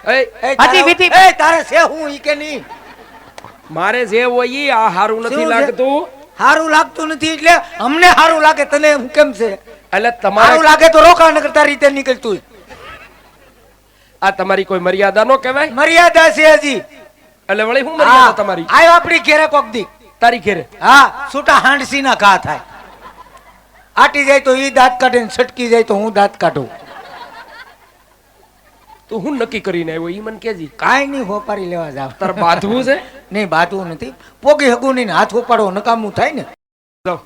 હજી વિધિ તારે છે હું ઈ કે નહીં? મારે જે હોય ઈ આ હારું નથી શું છે? લાગતું. હારું લાગતું નથી એટલે અમને હારું લાગે, તને હું કેમ છે? એટલે હારું તમારે લાગે તો રોકા, નકર તારી રીતે નીકળતું. આ તમારી કોઈ મર્યાદા નો કહેવાય. મર્યાદા છે હજી. એટલે વળી હું મર્યાદા તમારી? આયો આપણી ઘેરે કોક દી. તારી ઘેરે હા, છૂટા હાંડસી ના ઘા થાય. આટી જાય તો ઈ દાંત કાઢે ને છટકી જાય તો હું દાંત કાઢું. તું હું નક્કી કરીને આવ્યો ઈ મને કેજી. કાંઈ નહીં, હોપારી લેવા જાવ. તાર બાંધવું છે? નહીં, બાંધવું નથી. પોગી હગું નહીં, હાથ ઉપાડો નકામું થાય ને. જાઓ.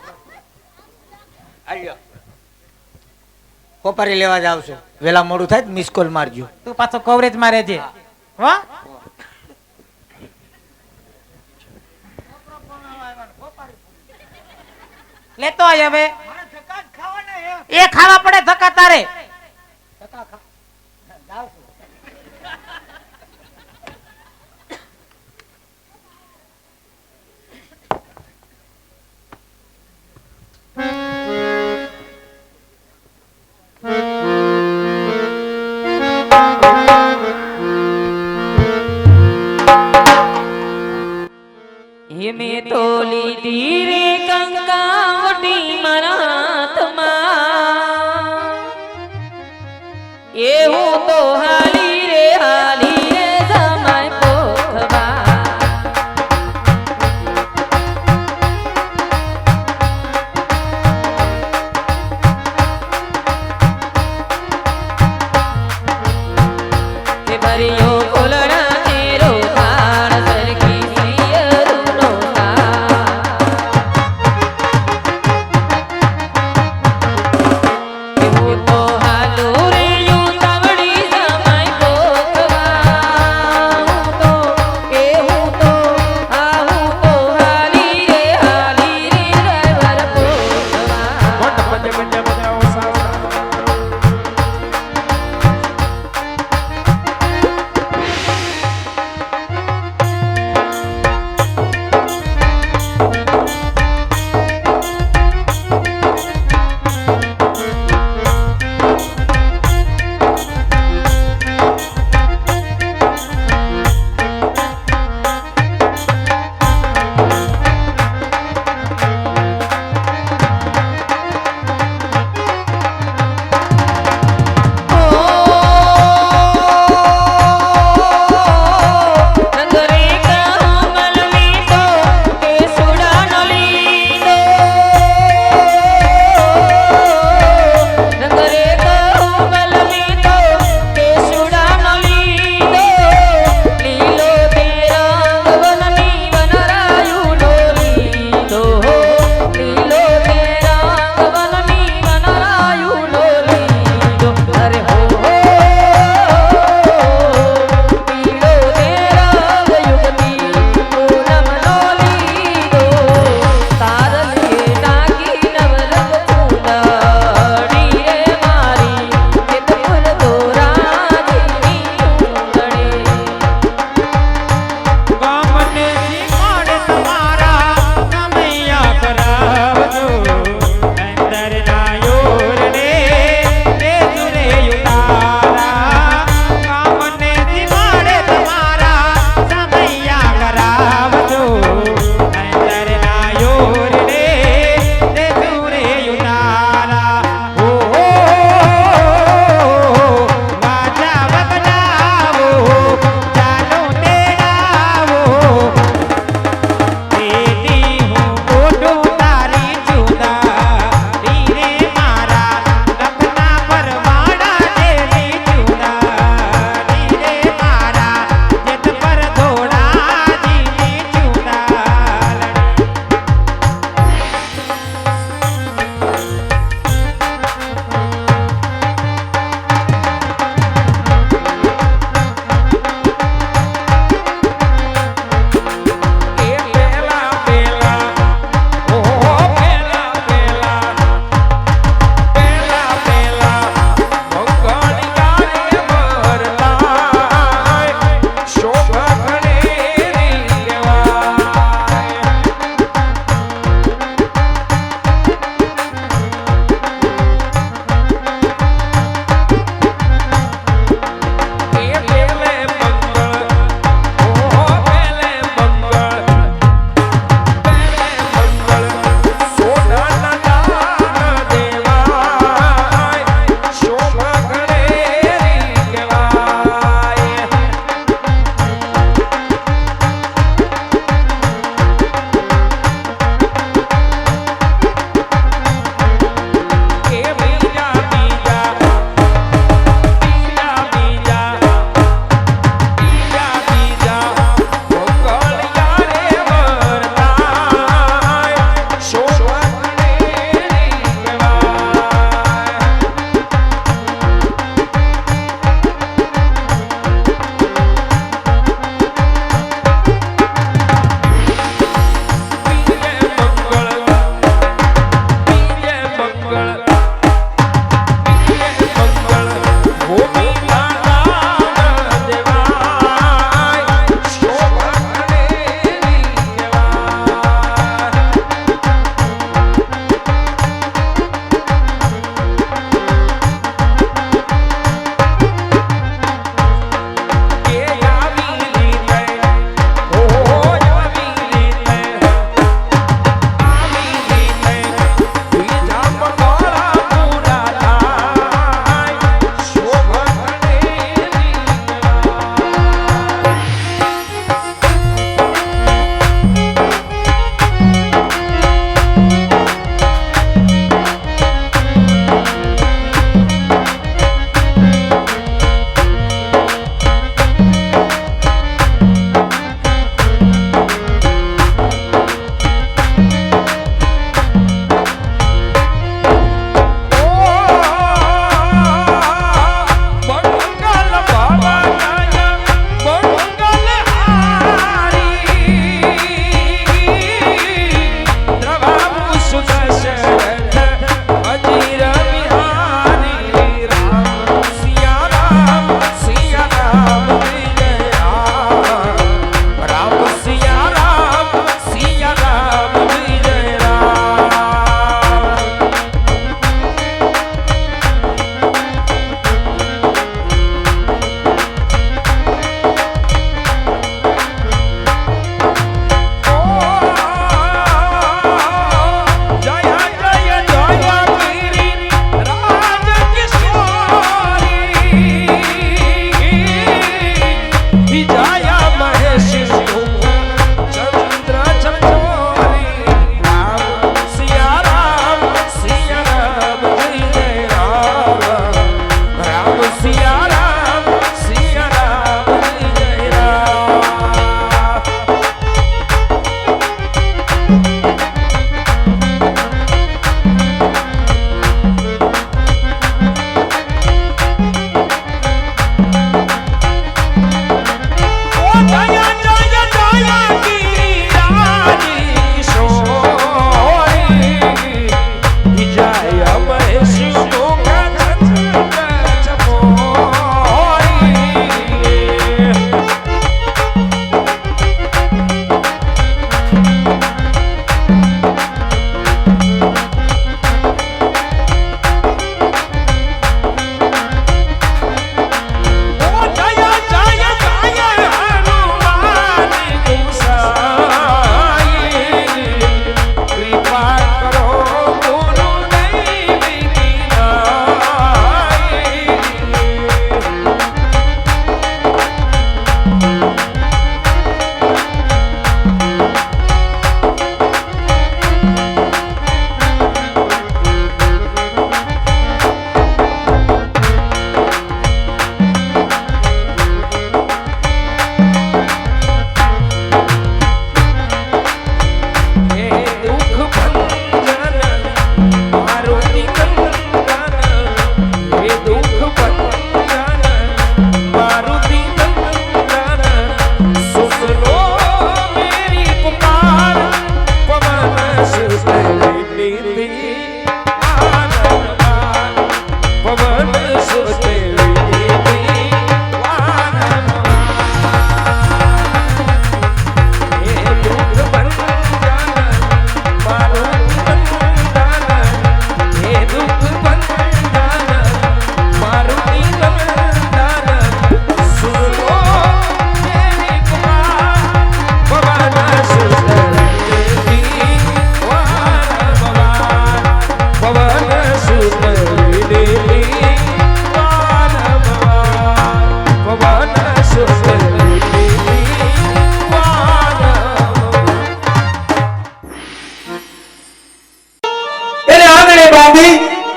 હોપારી લેવા જાવ છો. વેલા મોડું થાય મિસ કોલ મારજો. તું પાછો કવરેજ માં રહેજે હો. લેતો આય હવે. એ ખાવા પડે ધક્કા તારે. મેં તો લીધી રે કંકાવટી મારા હાથમાં,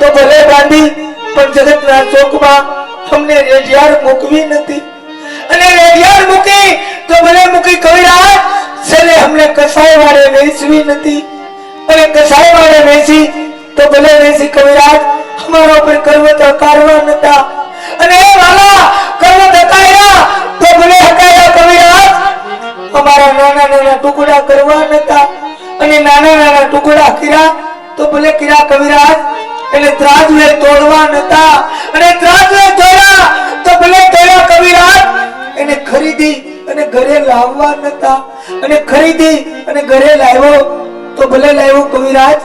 તો ભલે બાંધી, પણ જગતના ચોકમાં અમને રેડિયાર મૂકવી નથી. અને રેડિયાર મૂકી તો ભલે મૂકી કવિરાજ, છેલ્લે અમને કસાઈ વાળે વેચવી નથી. અને કસાઈ વાળે વેચી તો ભલે વેચી કવિરાજ, અમારા ઉપર કરવત હકારવા નતા. અને એ વાલા કરવત હકાયા તો ભલે હકાયા કવિરાજ, અમારા નાના નાના ટુકડા કરવા નતા. અને નાના નાના ટુકડા કર્યા તો ભલે કર્યા કવિરાજ, એને ત્રાજવે તોડવા નતા. અને ત્રાજવે તોડ્યા તો ભલે તોડ્યા કવિરાજ, એને ખરીદી અને ઘરે લાવવા નતા. અને ખરીદી અને ઘરે લાવ્યો તો ભલે લાવ્યો કવિરાજ,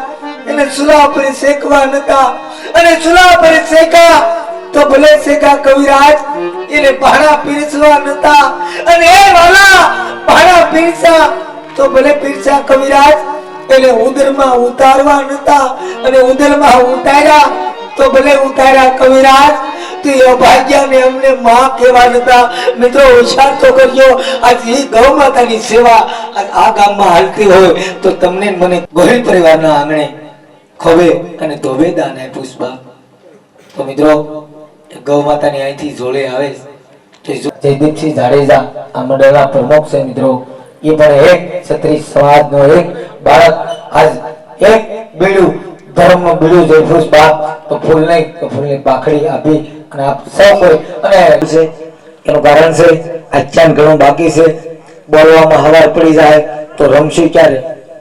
એને ચૂલા ઉપર શેકવા નતા. અને ચૂલા ઉપર શેકા તો ભલે શેકા કવિરાજ, એને ભાડા પીરસવા નતા. અને એ વાલા ભાડા પીરસા તો ભલે પીરસા કવિરાજ, એને ઉદરમાં ઉતારવા નતા. અને ઉદરમાં ઉતાર્યા તો ભલે ઉતાર્યા કવિરાજ, તો એ ભાગ્યાને અમને માં કહેવા નતા. મિત્રો વિચાર તો કરજો, આજ એ ગૌ માતાની સેવા આ ગામમાં હાલતી હોય તો તમને મને ગોહિલ પરિવારના આંગણે ખોવે અને ધોવે દાન આપ્યું બા. તો મિત્રો ગૌ માતાની અહીંથી જોડે આવે તો જયદીપસિંહ જાડેજા આ મંડળના પ્રમુખ છે. મિત્રો એ પણ એક ક્ષત્રિય સમાજનો એક બાળક આજ એક બીડું ધર્મનું બીડું જયફૂસ બાપ, તો ફૂલ નહીં તો ફૂલની પાખડી આપી અને આપ સૌ કોઈ અને છે એનું કારણ છે આખ્યાન ઘણું બાકી છે. બોલવામાં હવાર પડી જાય તો રમશું ક્યારે?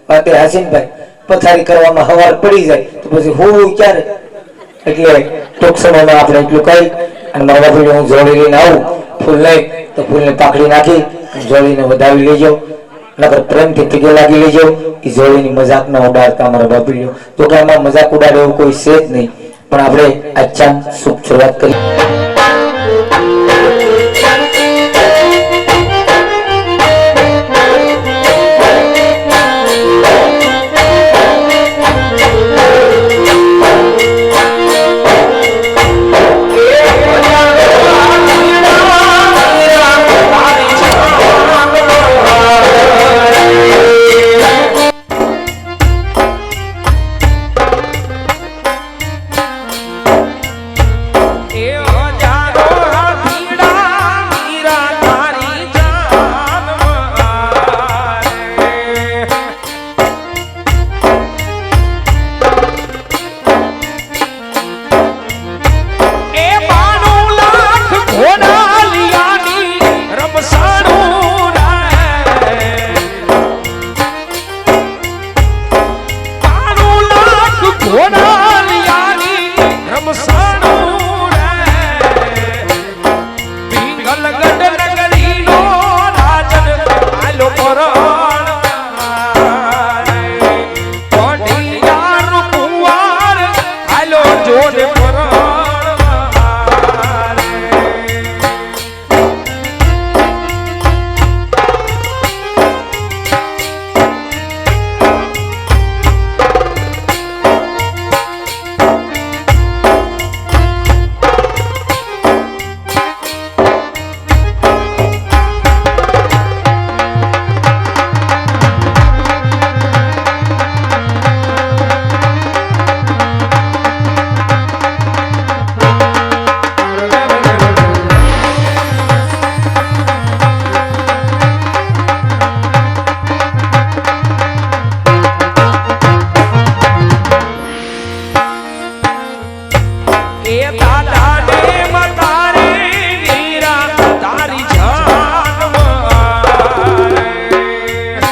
વાતે હાસીનભાઈ પથારી કરવામાં હવાર પડી જાય તો પછી હું ક્યારે? એટલે ટૂંક સમયમાં આપણે એટલું કહી અને મારા બાપુ હું જોડી લઈને આવું. ફૂલ નહીં તો ફૂલની પાખડી નાખી જોડીને વધાવી લેજો, નકર પ્રેમથી પીગે લાગી લેજો. એ જોડીની મજાક ન ઉડાડતા અમારા બાપુ. તો કે આમાં મજાક ઉડાડે એવું કોઈ છે જ નહીં, પણ આપણે આખ્યાન શુભ શરૂઆત કરી. એ દાદા